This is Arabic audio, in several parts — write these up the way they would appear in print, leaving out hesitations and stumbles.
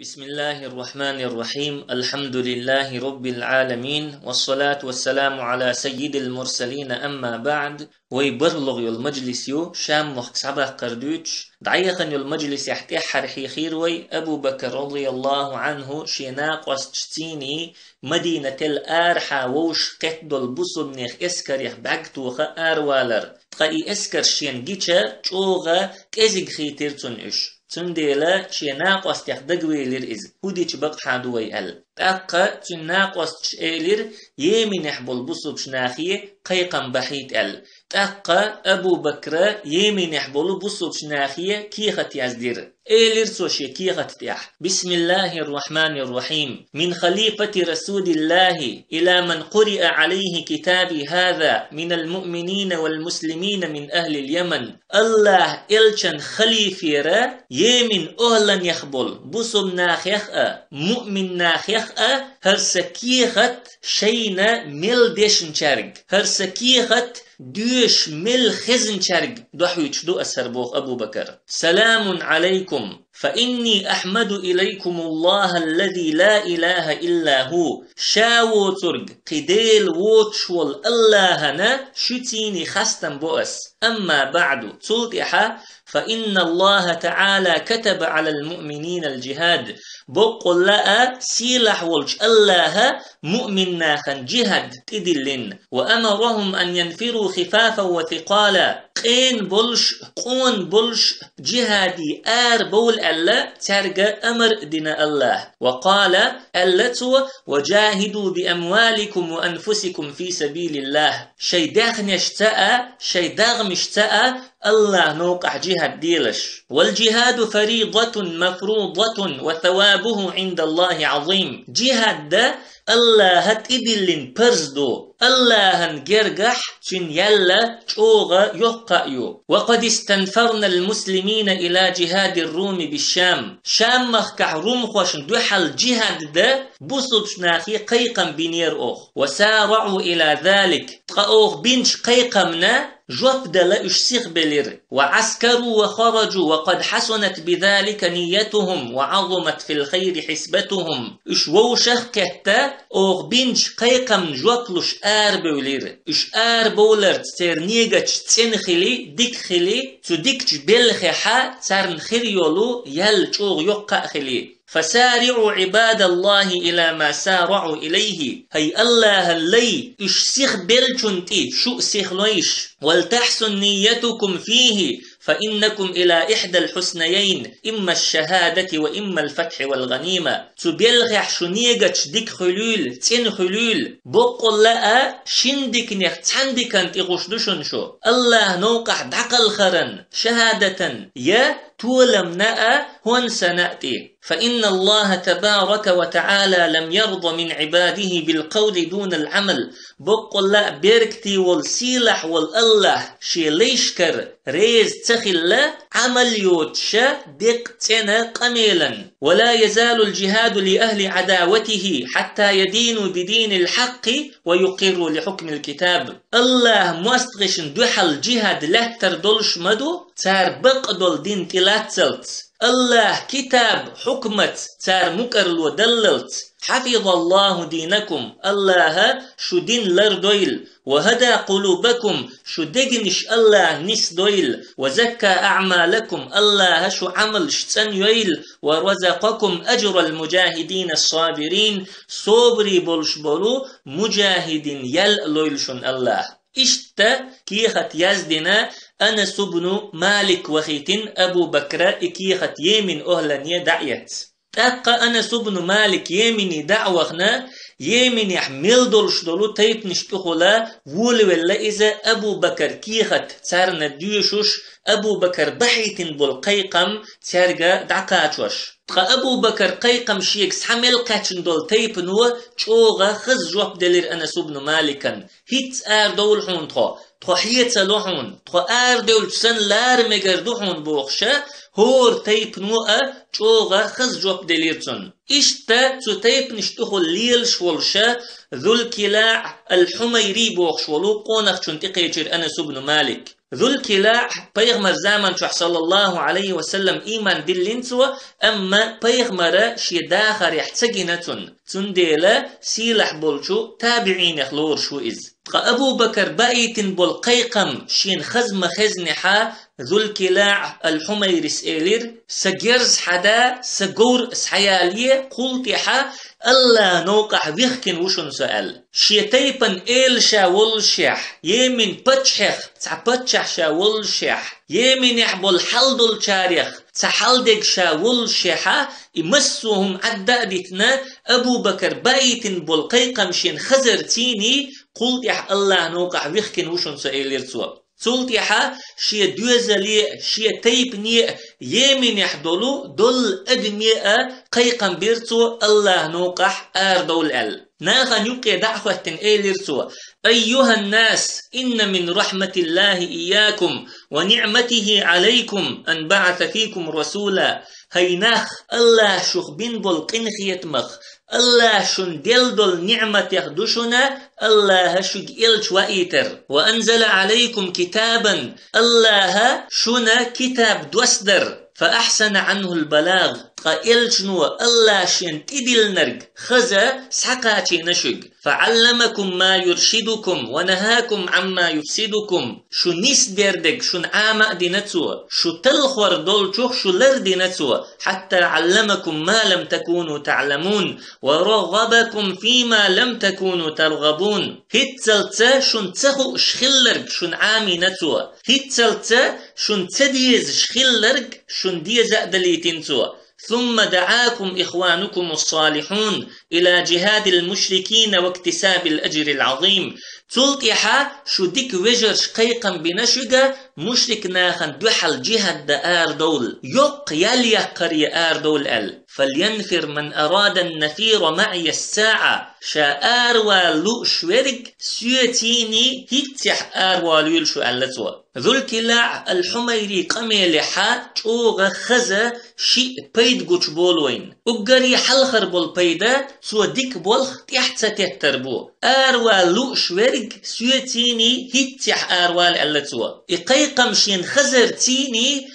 بسم الله الرحمن الرحيم الحمد لله رب العالمين والصلاة والسلام على سيد المرسلين أما بعد ويبرلغ المجلس يو شام وقت سبع قردوش دعيقا المجلس يحتي حرحي خيروي أبو بكر رضي الله عنه شيناق وستشتيني مدينة الآرحة ووش قتد البصب نيخ إسكر يخ بعقتوخ آروالر تقاي إسكر شين جيشا چوغا كيزيق خيتيرتون إش تنديلا شي ناقص تخدقوي لرئز هودي تبق حادوي ال تاقا تن ناقص تشئلر يمين يحبل بصب شناخية قيقا بحيت ال تاقا أبو بكر يمين يحبل بصب شناخية كيخت يزدير إيلر سوشي كيخت تيح بسم الله الرحمن الرحيم من خليفة رسول الله إلى من قرئ عليه كتابي هذا من المؤمنين والمسلمين من أهل اليمن الله إلشن خليفة يمين أهلا يخبل بصب ناخيخ مؤمن ناخيخ هرسكيخت شينا مل ديشن شارق هرسكيخت دوش مل خزن شارق دوحوش دو أسربوخ أبو بكر سلام عليكم فإني أحمد إليكم الله الذي لا إله إلا هو شاو ترق قديل ووتشول اللهنا شتيني خستن بؤس أما بعد تلتحا فإن الله تعالى كتب على المؤمنين الجهاد بقول لا سيلح والج الله مؤمن ناخن جهاد تدلن وأمرهم أن ينفروا خفافا وثقالا قون بولش جهادي بول الله ترجى أمر دين الله وقال ألتو وجاهدوا بأموالكم وأنفسكم في سبيل الله شي داغن يشتاء شي داغم يشتاء الله نوقع جهاد ديلش والجهاد فريضة مفروضة وثوابه عند الله عظيم جهاد ده الله هتدلن برزدو الله هنجرجح تن يلا شوغا يقايو وقد استنفرنا المسلمين إلى جهاد الروم بالشام شام مخكع روم خوش دوحل جهاد ده بصب شناخي قيقا بنير أخ وسارعوا إلى ذلك تقاوغ بنش قيقمنا جوف دلا اشسيخ بلير وعسكروا وخرجوا وقد حسنت بذلك نيتهم وعظمت في الخير حسبتهم اشووشخ كهتا اوغ بنش قيقم جوفلش بولير بولر تسرنيغتش تسنخلي ديك خلي تديكش بلخيحا تسرنخريولو يلچوغ يقا خلي فسارعوا عباد الله إلى ما سارعوا إليه هي الله اللي اشسيخ بلچنتي شو سيخلويش ولتحسن نيتكم فيه فإنكم إلى إحدى الحسنيين إما الشهادة وإما الفتح والغنيمة تبلغح شنيغتش ديك خلول تين خلول بقول لا شندك نيخ تحندكن تغشدشن شو الله نوقع دقل خرن شهادة يا تولمنا هون سنأتي فإن الله تبارك وتعالى لم يرضى من عباده بالقول دون العمل بقول لا بيركتي والسيلح والله شي ليشكر ريز تخلا عمل يوتشا دقتنا قميلا ولا يزال الجهاد لأهل عداوته حتى يدينوا بدين الحق ويقروا لحكم الكتاب الله مستغش دوحل جهاد له تردلش مدو تار بقدل دين تلاتسلت الله كتاب حكمت تار مكرل ودللت حفظ الله دينكم الله شو دين لردويل وهدى قلوبكم شو دقنش الله نس دويل وزكى أعمالكم الله شو عمل شتن يويل ورزقكم أجر المجاهدين الصابرين صبري بولش بولو مجاهدين يل لويلشن الله إشتا كيخت يزدنا أنس بن مالك وخيتن أبو بكر كيخت يمن أهلنية دعيت تاقا أنس بن مالك يمني دعوخنا يمن يحمل دولش دولو تيب نشتخلا وول ولا إذا أبو بكر كيخت تارنا ديوشوش أبو بكر بحيتن بالقيقم تارغا دعقاتوش تقا أبو بكر قيقم شيكس حمل قاتشن دول تيب نو چوغا خز جواب دلير أنس بن مالكا هيت دول حون تخيت سلوحون دول تسن لار مگردوحون بوخشا هور تيب نوء چوغا خز جواب دليرتون إشتا تو تيب نشتخل ليل شولشا ذو الكلاع الحميري بوخشولو قونخ چنتي قيجر أنس بن مالك ذو الكلاع بيغمر زمان شح صلى الله عليه وسلم إيمان دلنسوا أما بيغمر شي داخر يحتسجنة تنديلا سيلح بولشو تابعين يخلور شو إز أبو بكر بأيت بالقيقم شين خزم خزنحا ذو الكلاع الحميرس إيلير سجرز حدا سجور سحيالية قلتحا الله نوقع ويخكن وشن سأل شيتيبن إيل شاول شيح يمين بتشخ تعبتشح شاول شيح يمين يحبل حلدل شاريخ تحلدق شاول شيحا يمسوهم عدادتنا أبو بكر بأيت بالقيقم شين خزرتيني قلت يح الله نوقع ويخكن وشن سألير سوا قلت يح شي دوزلي شي تيبني يمين يحدلو دول أدمية قيقم بيرتو الله نوقع دول ال ناغا نيوكي دعوة إيلير سوا أيها الناس إن من رحمة الله إياكم ونعمته عليكم أن بعث فيكم رسولا هيناخ الله شخ بين بالقنخية مخ الله شن دل نعمة يخدشنا الله شق إلش وإيتر وأنزل عليكم كتابا الله شنا كتاب دوسدر فأحسن عنه البلاغ قائل شنو الله شين تدل نرق خزا سحقاتي نشق فعلمكم ما يرشدكم ونهاكم عما يفسدكم شو نيس ديردك شو عاما دينتسو شو تلخور دول شوخ شو لر دينتسو حتى علمكم ما لم تكونوا تعلمون ورغبكم فيما لم تكونوا ترغبون هتسلت شو تسخو شخلرق شو عامي نتسو هتسلت شو تديز شخلرق شو ديز أدليتنسو ثم دعاكم إخوانكم الصالحون إلى جهاد المشركين واكتساب الأجر العظيم تلتحا شو ديك وجر شقيقا بنشقة مشرك ناخن دوحل جهد دار دول يق يليه قري دول ال فلينفر من أراد النفير معي الساعة شا والو شورق سيوتيني هيتح والو شو ألتوا ذو الكلاع الحميري قميلحا توغ خزا شيء بيد قوش بولوين اقري حلخر بول بيدا سو ديك بولخ تحت تتربو والو شورق سيوتيني هيتح وال ألتوا إقيقم شين خزر تيني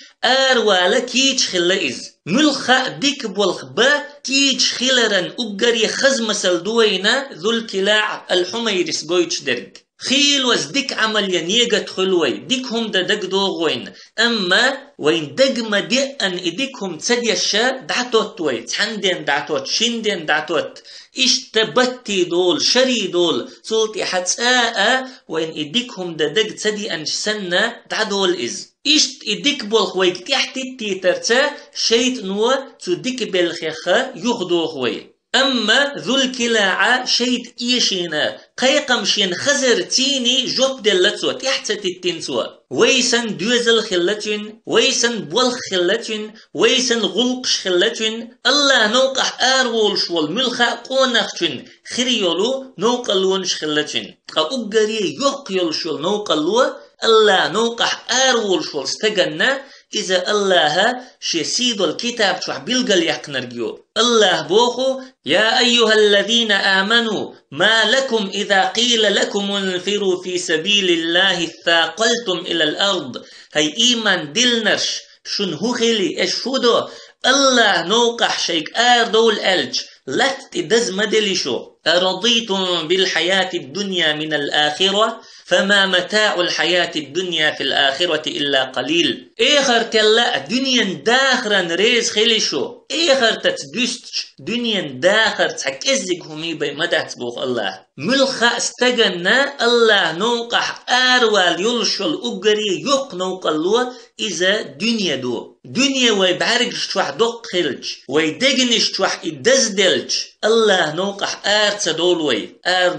والا كيج خلائز ملخا ديك بولخ با كيج خلرن اقري خزم سلدوينا ذو الكلاع الحميرس قويتش درق خيل وزدك عمل ينيجت خلوي ديكهم دا دق دوغوين اما وين دقما دي ان اديكهم تسدي الشا دعتوت وي تحندين دعتوت شندين دعتوت اشتبتي دول شري دول سلطي حتساء وين اديكهم دا دق تسدي ان سنة دعدول از اشت اديك بولخ ويك تحت التيترتا شيت نوا تديك بالخيخة يخدوخ وي أما ذو الكلاعة شيت إيشينا قيقم شين خزر تيني جوب دلتسوا تحت التنسوا ويسن دوزل خلتين ويسن بولخ خلتين ويسن غلقش خلتين الله نوقح آرولش والملخا قونخشن خريولو نوقلونش خلتين أقري يقيلش والنوقلو الله نوقح آرولش والستغنى إذا الله شيسيد الكتاب شو بيلقل يحقنرجيو الله بوخو يا أيها الذين آمنوا ما لكم إذا قيل لكم انفروا في سبيل الله ثاقلتم إلى الأرض هاي إيمان دلنرش شن هو خيلي اشفودو الله نوقح شيك دول ألج لت تدز مدلشو أرضيتم بالحياة الدنيا من الآخرة فما متاع الحياة الدنيا في الآخرة إلا قليل إخر تلا دنيا داخرا ريز خليشو إخر تتدست دنيا داخر تحكزك همي بمدات بوخ الله ملخا استغنى الله نوقح آروال يلشل أقري يق نوقلو إذا دنيا دو دنيا ويبعرقش توح دق خلج ويدقنش توح إدزدلج الله نوقح تدولوي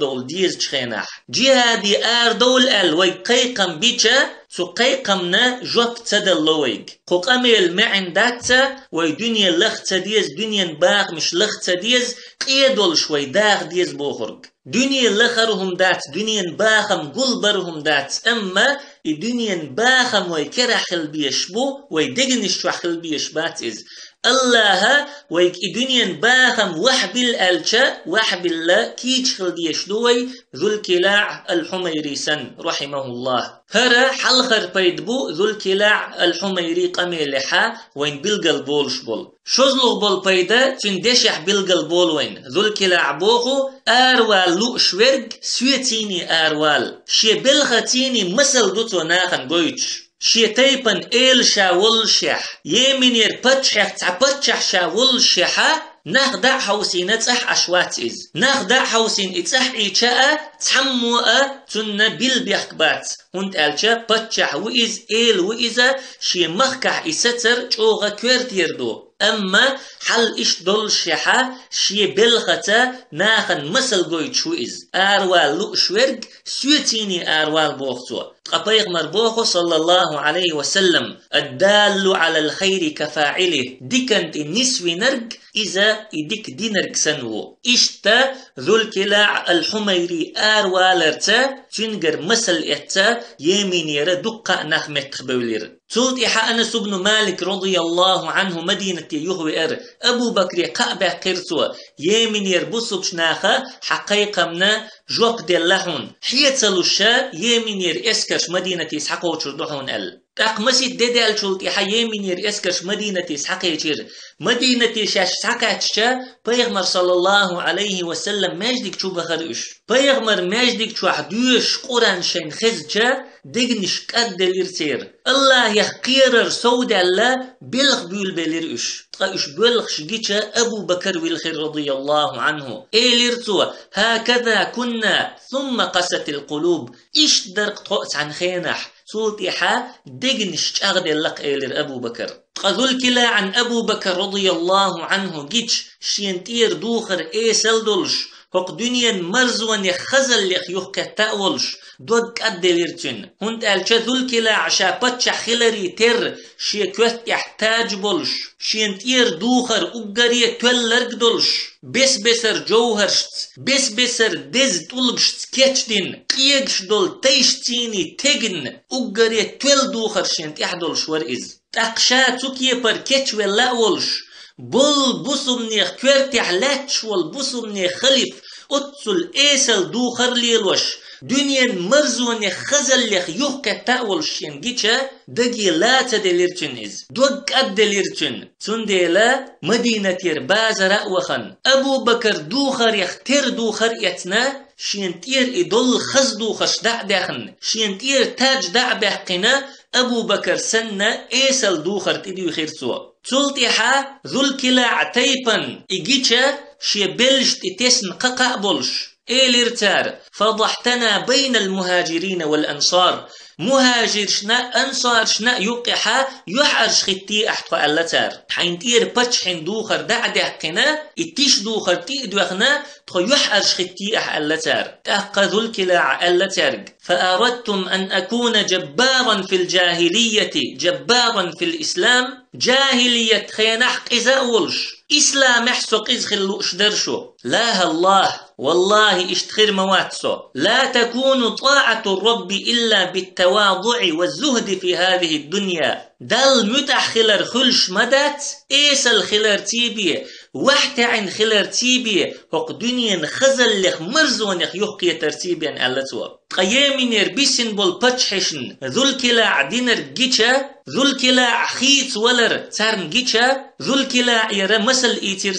دول ديز تخيناح جهادي دول ويقيقم بيجا سقيقمنا جوب تدلويق قوقاميل معن داتا ويدنيا لخ تديز دنيا باغ مش لخ تديز قيدول شوي داغ ديز بوخرق دنيا لخرهم دات دنيا باخم قلبرهم دات اما دنيا باخم ويكرح البيشبو ويدقنش توح البيشبات إز الله ويك الدنيا باخم وحبل الشا وحبل كيج خلديش دوي ذو الكلاع الحميري سن رحمه الله هرا حلخر بيدبو ذو الكلاع الحميري قميلحا وين بلغل بولش بول شوزلغ بول بيدا تندشح بلغل بول وين ذو الكلاع بوخو آروال لو شورج سويتيني آروال شي بلغتيني مسل دوتو ناخن قويتش شي تيبن إيل شاول شح يمينير بتشح تعبتشح شاول شحا نخدع حوسين اتح أشوات إز نخدع حوسين اتح إيشاء تحموء تن بالبيحكبات هند ألشا بتشح وإز إيل وإزا شي مخكح إستر جوغا كويرتير دو أما حل إش دول شحا شي بلغتا ناخن مسل قويت شو إز آروال لو شورج سويتيني آروال بوختو قبيغ مربوخو صلى الله عليه وسلم الدال على الخير كفاعله ديكنت النسوي نرج إذا إديك دينرج سنو إشتا ذو الكلاع الحميري آروالرتا تنجر مسل إتا يمين يرى دقة نخمت خبولير تولت إحا أنس بن مالك رضي الله عنه مدينة يهوئر أبو بكر قابع قرسو يمين يربصو بشناخة حقيقة منا جوق دلهون حيتسلو الشا يمين ير إسكرش مدينة إسحاقو تشردوحون أقمسيت ديدي الشولت إحا يمين ير إسكرش مدينة إسحاقو يشير مدينة شاش ساكاتشا بيغمر صلى الله عليه وسلم ماجدك شو بخرش بيغمر ماجدك شو حدوش قران شين خزجا دقنش قد الارتير الله يحقيرر سود الله بلغ بيول بليرش تقاش بلغ شجيتشا أبو بكر والخير رضي الله عنه إيليرتو هكذا كنا ثم قست القلوب إيش درق طقس عن خينح سلطيحا دقنش أغدي اللق إيلير أبو بكر قذل كلا عن أبو بكر رضي الله عنه جيتش شينتير دوخر إيسل دولش هق دنيا مرزوان يخزل لخ يحكى تأولش دوك أدليرتن هند ألشا ذل كلا عشا بتش خلري تر شي كوث يحتاج بولش شينتير دوخر أقري تولرق دولش بس بسر جوهرشت بس بسر دز طلبشت كيتشدين قيقش دول تيشتيني تجن أقري تول دوخر شينت يحدولش ورئز تقشا تكيه پر كيتش ولا ولش بول بوسمني كورتح لاتش والبوسمني خليف أتصل إيسل دوخر ليلوش دنيا مرزون خزل لخ يوكا تاول شين جيتشا دقي لا تدليرتن إز دوك أدليرتن تنديلا مدينة باز رأوخن أبو بكر دوخر يختر دوخر يتنا شينتير إدول خز دوخش دعدخن شينتير تاج دعبحقنا أبو بكر سنة إيسل دوخر تديو خير سوا تلتحا ذو الكلاع تيبن إجيتشا شي بلشت تسن ققع بولش إيليرتار فضحتنا بين المهاجرين والأنصار مهاجر شنا أنصار شنا يقحا يحرش ختي أحطى اللتار حينتير باتش حين دوخر دعده قنا اتيش دوخر تيدوخنا تخو يحرش ختي أح اللتار تأخذ الكلاع اللتارج فأردتم أن أكون جبارا في الجاهلية جبارا في الإسلام جاهلية خينحق إذا أولش إسلام يحسق إزخلوش درشو لا الله والله اشتخير مواتسو لا تكون طاعة الرب إلا بالتواضع والزهد في هذه الدنيا دل متح خلر خلش مدات إيس الخلر تيبي وحتى عن خلر تيبي هق دنيا خزل لخ مرزون يخ يحقي ترتيبي عن ألتوا قيامين يربيسن بول باتشحشن ذو الكلاع دينر جيتشا ذو الكلاع خيط ولر تارن جيتشا ذو الكلاع يرى مسل إيتير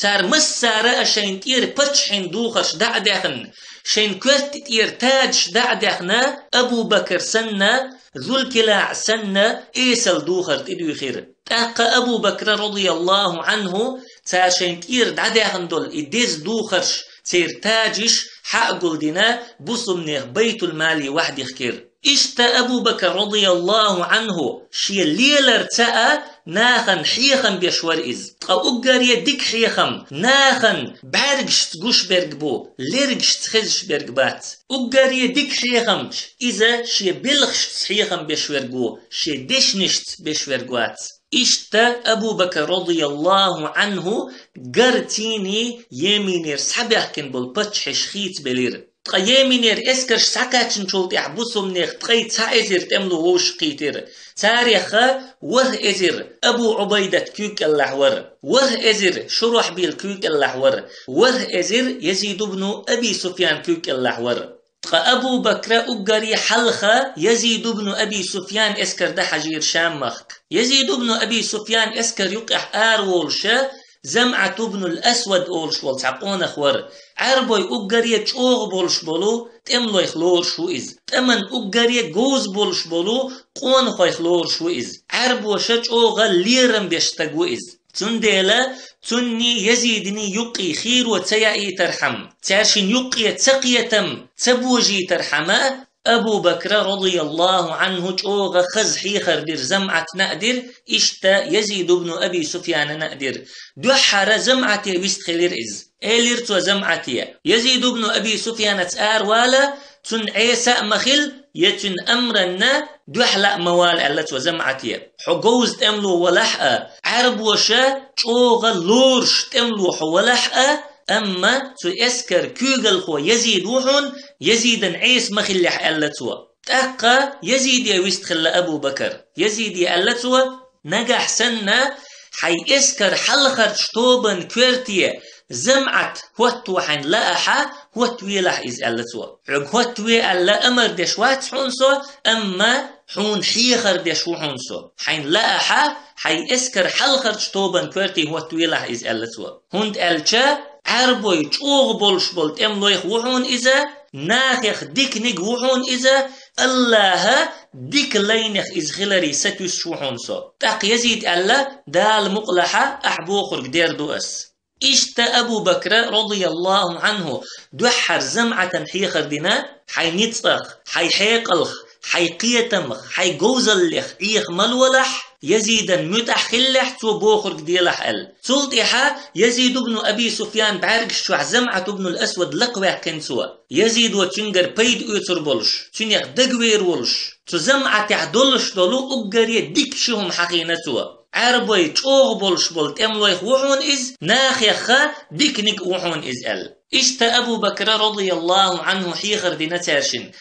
تار مسارة شين تير باتشحن دوخش دعدخن شين كوست تير تاج دعدخنا أبو بكر سنة ذو الكلاع سنة إيسل دوخر تدوي خير تاقى أبو بكر رضي الله عنه تا شين تير دعدخن دول إديز دوخرش تير تاجش حق دينا بصمنيخ بيت المالي وحدي خير إشتا أبو بكر رضي الله عنه شي ليلر تاء ناخن حيخن بيشور إز أو أقاري ديك حيخن ناخن بارجشت قوش برقبو ليرجشت خزش برقبات أقاري ديك حيخن إذا شي بلغشت حيخن بيشورقو شي دشنشت بيشورقوات إشتا أبو بكر رضي الله عنه قرتيني يمينير سحبه كن بالبتش حشخيت بلير تقيمينير اسكرش ساكاتشن شولت يحبسهم نيخ تقي تسايزر تملو وش قيتر تاريخ وره ازر ابو عبيدة كيوك اللحور وره ازر شروح بيل كيوك اللحور وره ازر يزيد بن ابي سفيان كيوك اللحور أبو بكر أجري حلخة يزيد بن أبي سفيان اسكر ده حجير شامخك يزيد بن أبي سفيان اسكر يقح وولشة زمعة بن الأسود أولش والتعقون أخور عربوي أجري تشوغ بولش بولو تملو يخلور شو إز تمن أجري جوز بولش بولو قون خو يخلور شو إز عربو شتشوغ ليرم بيشتقو إز تنديلا تني يزيدني يقي خير وتيائي ترحم تاشن يقي تقيتم تبوجي ترحمه أبو بكر رضي الله عنه جوغ خزحي خردر زمعة نقدر إشتا يزيد بن أبي سفيان نقدر دوحر زمعة ويستخلير إز إليرتو زمعة يزيد بن أبي سفيان تآر والا تن عيسى مخل يتن أمرنا دوحلا موال علت وزمعتي حجوز تملو ولحقة عرب وشا جوغ لورش تملو ولحقة أما تو اسكر كوغل خو يزيد وحون يزيدا عيس مخلح علتوا تأقى يزيد يويستخل أبو بكر يزيد يعلتوا نجح سنة حي اسكر حلخر شطوبا كورتية زمعت هوتو حين لأحا هوتوي لح إز ألتوا عق هوتوي ألا أمر دشوات حونسو أما حون حيخر دشو حونسو حين لأحا حي اسكر حلخر شطوبا كورتي هوتوي لح إز ألتوا هند ألچا عربوي چوغ بولش بولت أملويخ وحون إذا ناخيخ ديكنيق وحون إذا الله ديك لينخ إز خلري ستوس شو حونسو تاق يزيد ألا دال مقلحة أحبوخر قدير دوأس إشتا أبو بكر رضي الله عنه دوحر زمعة حيخر دينا حي نتصخ حي حيقلخ حي قيتمخ حي جوزلخ إيخ ملولح يزيدا متحخلح تو بوخر قديلح ال سلطيحة يزيد بن أبي سفيان بعرق شوع زمعة بن الأسود لقوع كنسوا يزيد وتنجر بيد اوتر بولش تنيق دقوير ولش تو زمعة تعدلش دولو أقري ديك شهم حقينتوا عربوي تشوغ بولش بولت املويخ وحون إز ناخيخا ديكنيك وحون إز ال إشتا أبو بكر رضي الله عنه حيخر دينا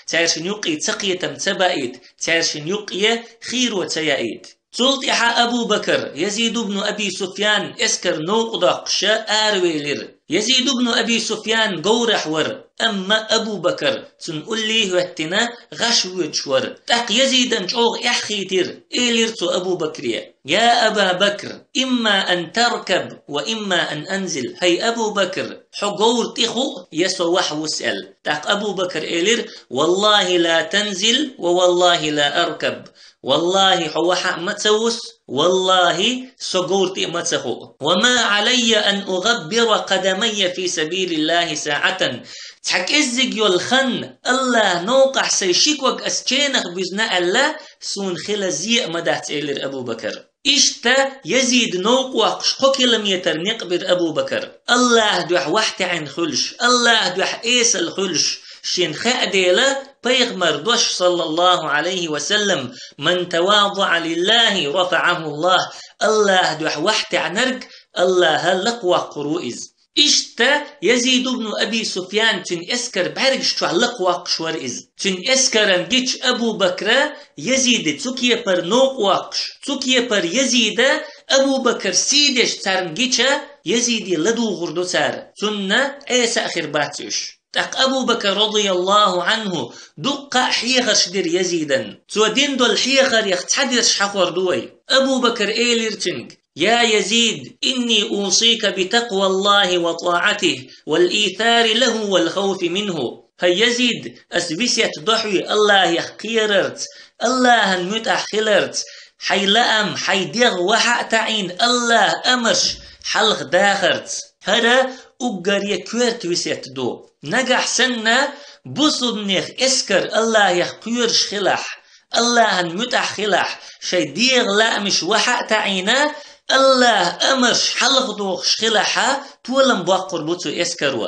تارشن يقي تقية تبائيت تارشن يقي خير وتيائيت سلطح أبو بكر يزيد بن أبي سفيان اسكر نوقضق شاء آرويلر يزيد بن أبي سفيان قورح ور أما أبو بكر تنقل لي واتنا غشوج ور تاق يزيدا شوغ إحخيتر إليرتو أبو بكرية يا أبا بكر إما أن تركب وإما أن أنزل هي أبو بكر حقور تخو يسوح وسأل تاق أبو بكر إلير والله لا تنزل ووالله لا أركب والله حوحا متسوس والله سقورتي متسخو وما علي أن أغبر قدمي في سبيل الله ساعة تحك إزيق يولخن الله نوقع سيشيكوك أسجينخ بزناء الله سون خلزيء مدات إلير أبو بكر إشتا يزيد نوقع شقوكي ميتر نقبر أبو بكر الله دوح وحتي عن خلش الله دوح إيس الخلش شين خاديلا بيغمر دوش صلى الله عليه وسلم من تواضع لله رفعه الله الله دوح وحت عنرق الله لقوى قروئز إشتا يزيد بن أبي سفيان تن اسكر بعرقش تو لقوى قشورئز تن اسكرن جيش أبو بكر يزيد تكي پر نوق واقش تكي پر يزيد أبو بكر سيدش تارن جيشا يزيد لدو غردو تار تن عيسى أخر باتش تاق أبو بكر رضي الله عنه دق حيخر شدير يزيدا تودين دول حيخر يختحدر شحقور دوي أبو بكر إيليرتنج يا يزيد إني أوصيك بتقوى الله وطاعته والإيثار له والخوف منه هي يزيد أسبسيت ضحوي الله يخيررت الله المتأخلرت حيلأم حيدغ وحق تعين الله أمش حلق داخرت هذا أقر يكويرت وسيت دو نجح سنة بصدنيخ اسكر الله يخير شخلح الله المتأخلح شي ديغ لا مش وحق تعينه الله أمرش حلق دوغ شخلحة تولم بوقر بوتو اسكروا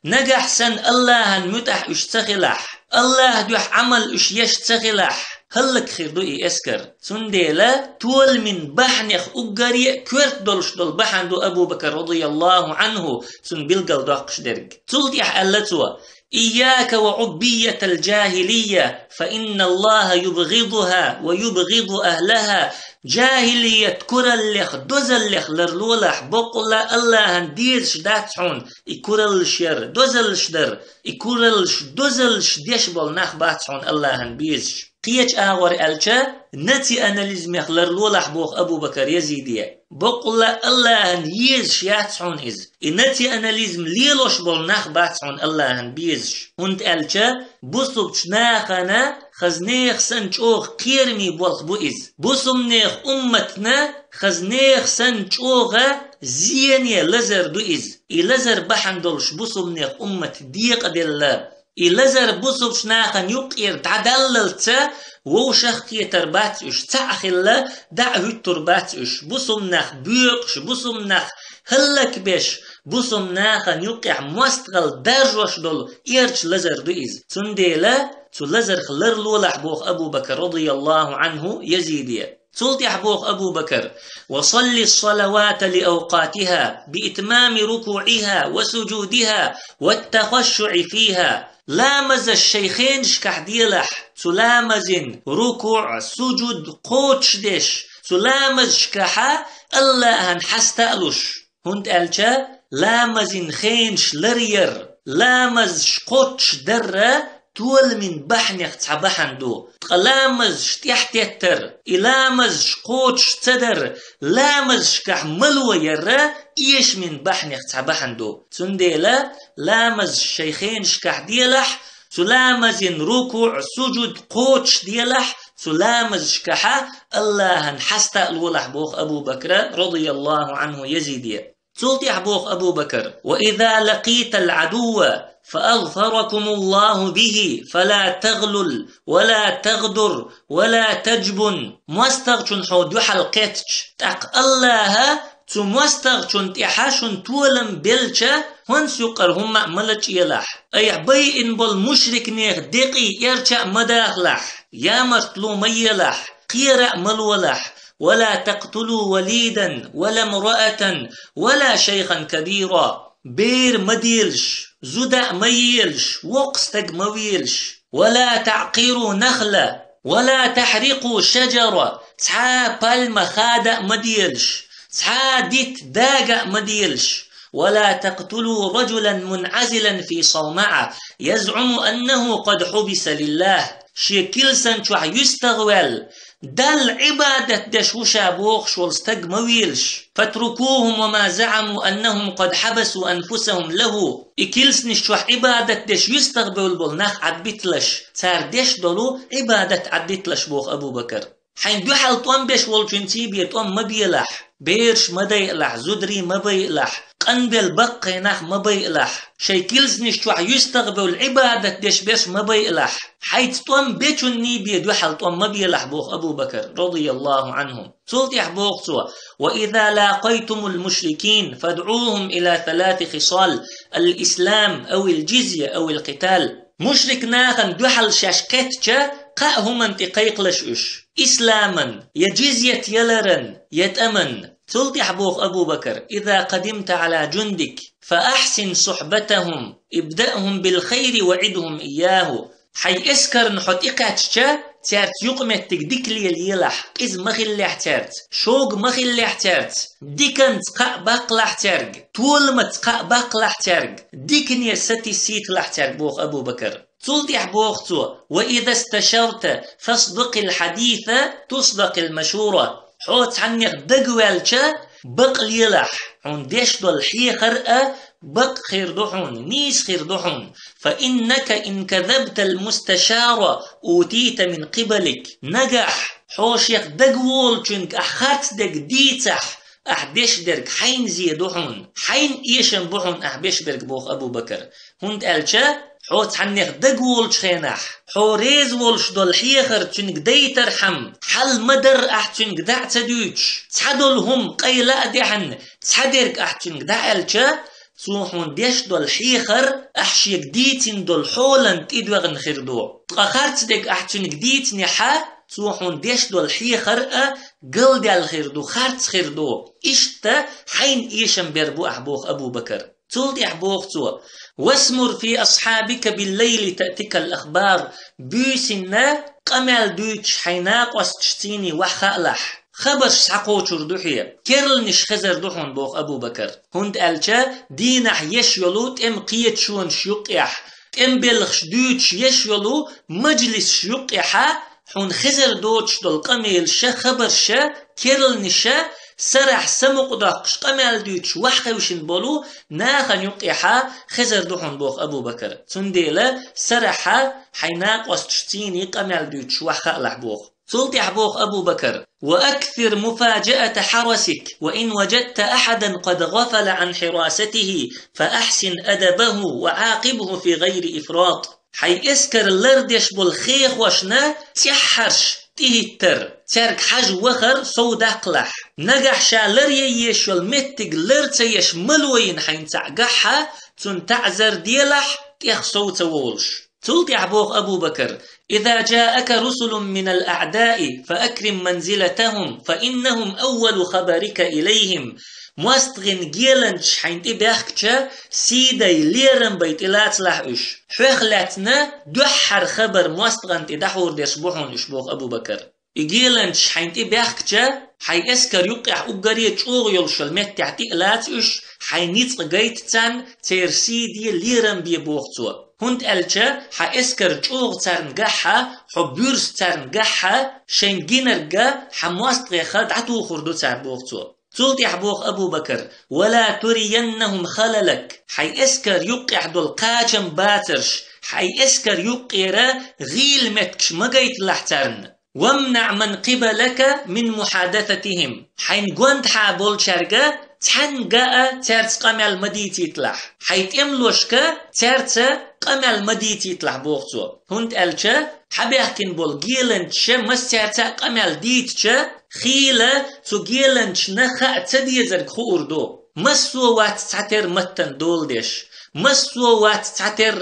نجح سن الله المتح اشتخلح الله دوح عمل اش يشتخلح هلك خير دوئي اسكر سنديلا تول من بحنخ اقاري كورت دولش دول بحن دو أبو بكر رضي الله عنه سن بلغل دوقش درق تولت يح ألتوا إياك وعبية الجاهلية فإن الله يبغضها ويبغض أهلها. جاهلية كرلخ دوزلخ لرلولح بقلا الله هنديرش داتحون إكرلش ير دوزلش در إكرلش دوزلش ديشبال نخ باتحون الله هنبيزش. قيش آور ألشا نتي أناليزم يخلر لولح بوخ أبو بكر يزيدية بقول الله هن يزش ياتحون إز نتي أناليزم ليلوش بول نخ باتحون الله هن بيزش هند ألشا بوصبش ناخنا خزنيخ سنچوخ قيرمي بولخ بو إز بوصمنيخ أمتنا خزنيخ سنچوخ زيني لزر دو إز لزر بحندلش بوصمنيخ أمت ديق دل إلزر بوصبش ناخن يقير تعدللتا ووشخ كيتر باتش تعخلا دعه ترباتش بوصمناخ بيقش بوصمناخ هلك بيش بوصمناخن يقع مستغل درجوش دول إيرش لزر دوئز تنديلا تلزر خلر لولح بوخ أبو بكر رضي الله عنه يزيدية سلطي حبوخ أبو بكر وصلي الصلوات لأوقاتها بإتمام ركوعها وسجودها والتخشع فيها. لامز الشيخين شكح ديلح تلامزن ركوع سجود قوتش ديش تلامز شكحا الله هنحستألوش هند ألشا لامزن خينش لرير لامز شقوتش درة تول من بحنيخ تعبحندو تلامز شتيحتيتر إلامز شقوتش تدر لامز شكح ملو يرى إيش من بحنيخ تعبحندو تنديلا لامز شيخين شكح ديلح تلامزن ركوع سجود قوتش ديلح تلامز شكحا الله نحستا الولح بوخ أبو بكر رضي الله عنه يزيدية تلتي حبوخ أبو بكر وإذا لقيت العدو فأظفركم الله به فلا تغلل ولا تغدر ولا تجبن مستغشن حود يحلقتش تق الله تمستغشن تحاشن تولم بلشة هنس يقر هم ملج يلح أي بي إن بالمشرك نيخ دقي يرشأ مداخلح يا مرتلو ميلح قيرأ ملولح ولا تقتلوا وليدا ولا امرأة ولا شيخا كبيرا بير مديلش زدع ميلش وقستق مويلش ولا تعقيروا نخلة ولا تحرقوا شجرة تحا بالما خادع مديلش تحا ديت داقع مديلش ولا تقتلوا رجلا منعزلا في صومعة يزعم أنه قد حبس لله شكل سنشوح يستغول دل عبادة دشوشا بوخش والستق مويلش فاتركوهم وما زعموا أنهم قد حبسوا أنفسهم له إكلس نشوح عبادة دش يستغبل بالنخ عد بيتلش تار دش دلو عبادة عد بيتلش بوخ أبو بكر حين دوحل طوام بيش والجنتي بيتوام مبيلح بيرش مديلح زدري مبيلح قنبل بقى نخ مبيلح شيكلز نشوح يستغبل عبادة دش بيش مبيلح حيث طوام بيتوني بيدوحل طوام مبيلح بوخ أبو بكر رضي الله عنهم سلطي حبوخ سوا وإذا لاقيتم المشركين فادعوهم إلى 3 خصال الإسلام أو الجزية أو القتال مشرك ناخن دوحل شاشكتشا قاهم انتقيق لشوش إسلاما يجزية يلرن يتأمن سلطي حبوخ أبو بكر إذا قدمت على جندك فأحسن صحبتهم ابدأهم بالخير وعدهم إياه حي اسكر نحط إقاتشا تارت يقمت تقديك لي اليلح إذ مخلح تارت شوق مخلح تارت ديكن تقع باقلح تارق طول ما تقع باقلح تارق ديكن يستي سيت لح تارق بوخ أبو بكر تلتي حبوختو وإذا استشرت فاصدق الحديث تصدق المشورة حوت عنك دقوالشا بق ليلح عن ديش دول حي خرقة بق خير دحون نيس خير دحون فإنك إن كذبت المستشار أوتيت من قبلك نجح حوشيك دقوال چنك أخرت دق ديتح أحبش درك حين زيدحون حين إيشن بحون أحبش درك بوخ أبو بكر هند ألشا حوت عنك دقوال شخينح حوريز والش دول حيخر چنك ديترحم حل مدر أحتنك دع تدوش تحدلهم قيلا دحن تحدرك أحتنك دع ألشا سوحون ديش دول حيخر أحشيك ديتين دول حولن تيدوغن خيردو تقاخرت ديك أحتنك ديت نحا صوحون ديش دول حي خرقة قل ديال خيردو خارتس خيردو إشتا حين إيشم بيربو أحبوخ أبو بكر تولد أحبوخ تو واسمر في أصحابك بالليل تأتيك الأخبار بيسنا قمال دوتش حيناق واستشتيني وحخألح خبر سحقو شردوحية كيرل نش خزر دوحون بوخ أبو بكر هند ألشا دينح يشيولو تم قيت شون شيقيح تم بلخش دوتش يشيولو مجلس شيقيحا حون خزر دوتش دول قميل شا خبر شا كيرل نشا سرح سمق داقش قمال دوتش وحخوشن بولو ناخن يقيحا خزر دوحون بوخ أبو بكر تنديلا سرحا حيناق واستشتيني قمال دوتش وحخألح بوخ سلطي أحبوخ أبو بكر وأكثر مفاجأة حرسك وإن وجدت أحدا قد غفل عن حراسته فأحسن أدبه وعاقبه في غير إفراط حي اسكر اللردش بالخيخ وشنا تحرش تهتر ترك حج وخر صودقلح نجح شالر ييش والمتق لرتيش ملوين حين تعقحها تن تعزر ديلح تيخصو تولش سلطي أحبوخ أبو بكر إذا جاءك رسل من الأعداء فأكرم منزلتهم فإنهم أول خبرك إليهم مواستغن جيلنش حين تباخكشا سيدي ليرن بيتلات لحوش حوخلاتنا دحر خبر مواستغن تدحور ديشبوحون إشبوخ أبو بكر إجيلنش حين تباخكشا حي اسكر يقع أبقرية شوغيول شلمت تعتقلات إش حين يتقيت تان تيرسيدي ليرن بيبوختوا هند ألشا حا اسكر جوغ تارنجاحا حبيرس تارنجاحا شين جينرجا حمواست غيخاد عتو خردو تاربوغتو تولت يحبوغ أبو بكر ولا ترينهم خللك حي اسكر يقع دول قاجم باترش حي اسكر يقيرا غيل متكش مجيت لحترن وامنع من قبلك من محادثتهم حين قوانت حابول شارقا تحنقا تارت قمال مديتي تلح حيت املوشكا تارت قمال مديتي تلح بوغتو هند ألشا حبيحكن بول جيلنش مس تارتا قمال ديتشا خيلة تو جيلنش نخا تديزر خوردو مسو وات تعتر متن دولدش مسو وات تعتر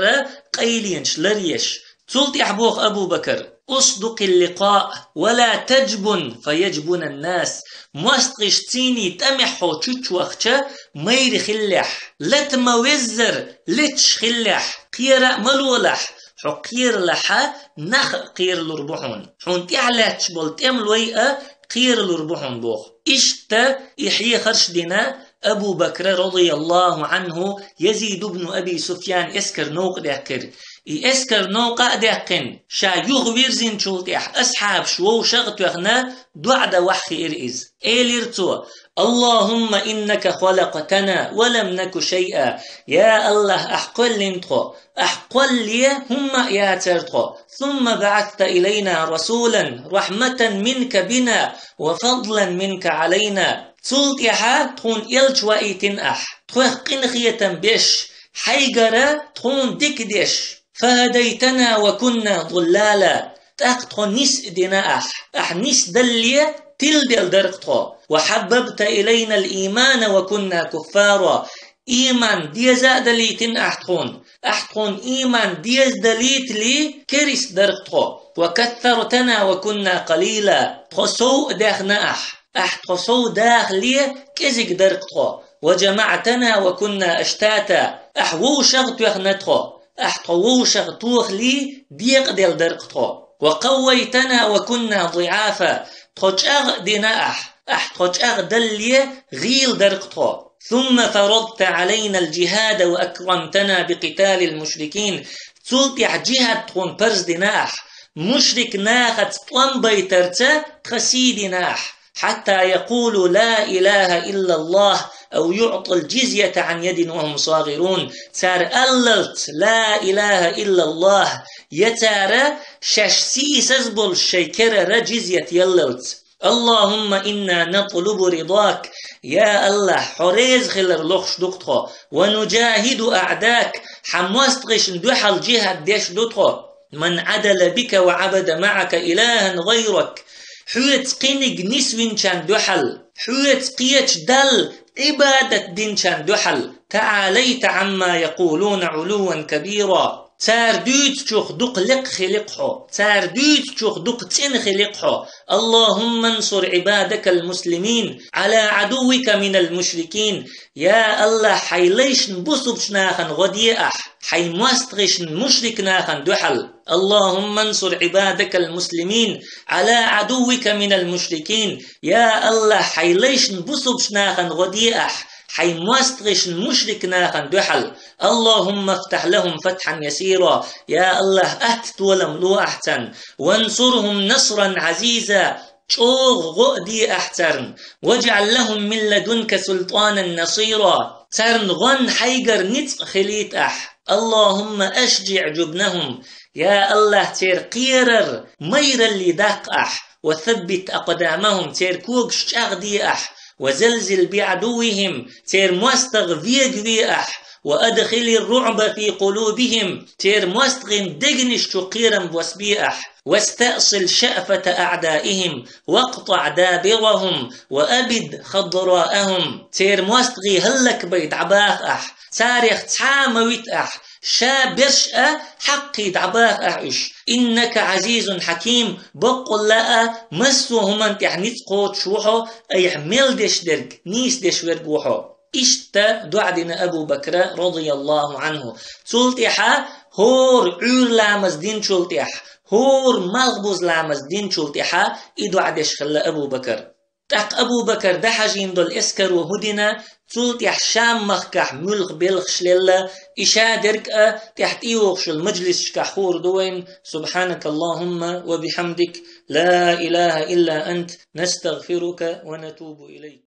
قيلينش لريش تولت يحبوخ أبو بكر أصدق اللقاء ولا تجبن فيجبن الناس مواستغشتيني تمحو تشوخشا مير خلح لتموزر لتش خلح قيرا ملولح حقير لحا نخ قير لربحون حون تعلاتش بولت املويئة قير لربحون بوخ اشتا يحيي خرش دينا أبو بكر رضي الله عنه يزيد بن أبي سفيان اسكر نوق دهكر اسكر نوقا دهقن شا يغويرزين شولتيح أصحاب شو شغتوغنا دعدا وحخي إرئز إيليرتو اللهم إنك خلقتنا ولم نك شيئا يا الله أحقل لنتخو أحقل لي هم يا ترتخو ثم بعثت إلينا رسولا رحمة منك بنا وفضلا منك علينا تولتيحا تخون إلج وإيتن تخوخ قنخية بيش حيقرا تخون ديك ديش فهديتنا وكنا ضلالا تأخذ نس دنا نس دلية تلدل درقتو وحببت إلينا الإيمان وكنا كفارا إيمان ديزا دليتن أحتخون إيمان ديز دليت لي كريس درقتو وكثرتنا وكنا قليلا تخسو داخنا تخسو داخلي كزك درقتو وجمعتنا وكنا أشتاتا أحوو شغط يخنتخو أحطوو شغطوخ لي ديق ديال درقتو وقويتنا وكنا ضعافا تخجأغ دنا تخجأغ دلي غيل درقتو ثم فرضت علينا الجهاد وأكرمتنا بقتال المشركين تلتح جهاد تخون برز دناح مشرك ناخت طلن بيترتا تخسي دناح حتى يقولوا لا إله إلا الله أو يعطى الجزية عن يد وهم صاغرون تار أللت لا إله إلا الله يتارى شاشسي سزبل شيكر جزية يللت اللهم إنا نطلب رضاك يا الله حريز خلر لخش دكتو ونجاهد أعداك حمواستغش ندوحل جهد ديش دكتو من عدل بك وعبد معك إلها غيرك حوت قينج نسوين شان دوحل حوت قيتش دل عبادة دين شان دوحل تعاليت عما يقولون علوا كبيرا تاردوت شوخ دق لق خلقه تاردوت شوخ دق تن خلقه اللهم انصر عبادك المسلمين على عدوك من المشركين يا الله حيليشن بصبشناخن غديئح حي مستغشن مشركناخن دحل اللهم انصر عبادك المسلمين على عدوك من المشركين يا الله حيليشن بصبشناخن غديئح حي مستغشن مشركناخن دحل اللهم افتح لهم فتحا يسيرا يا الله أهتولم لو أحسن وانصرهم نصرا عزيزا شوغ غؤدي أحترن واجعل لهم من لدنك سلطانا نصيرا ترن غن حيقر نتق خليت اللهم أشجع جبنهم يا الله تير قيرر مير اللي داق وثبت أقدامهم تير كوغ شغدي وزلزل بعدوهم تير مستغفيق وأدخل الرعب في قلوبهم تير مستغن دقنش تقيرا بوسبيئح واستأصل شأفة أعدائهم واقطع دابرهم وأبد خضراءهم تير مستغي هلك بيت عباخ تاريخ تحامويت شابرش حقي دعباخ إنك عزيز حكيم بقول لا مسوهم انت نتقوت شوحو أي عمل دش درق نيس دش ورقوحو إشتا دعدنا أبو بكر رضي الله عنه تلتحا هور عور لامز دين تلتح هور مغبوز لامز دين تلتحا إدو عدش خلا أبو بكر تق أبو بكر دحجين دول إسكر وهدنا تلتح شام مخكح ملغ بلغ شللا إشا درك تحت إيوغش المجلس كحور دوين سبحانك اللهم وبحمدك لا إله إلا أنت نستغفرك ونتوب إليك.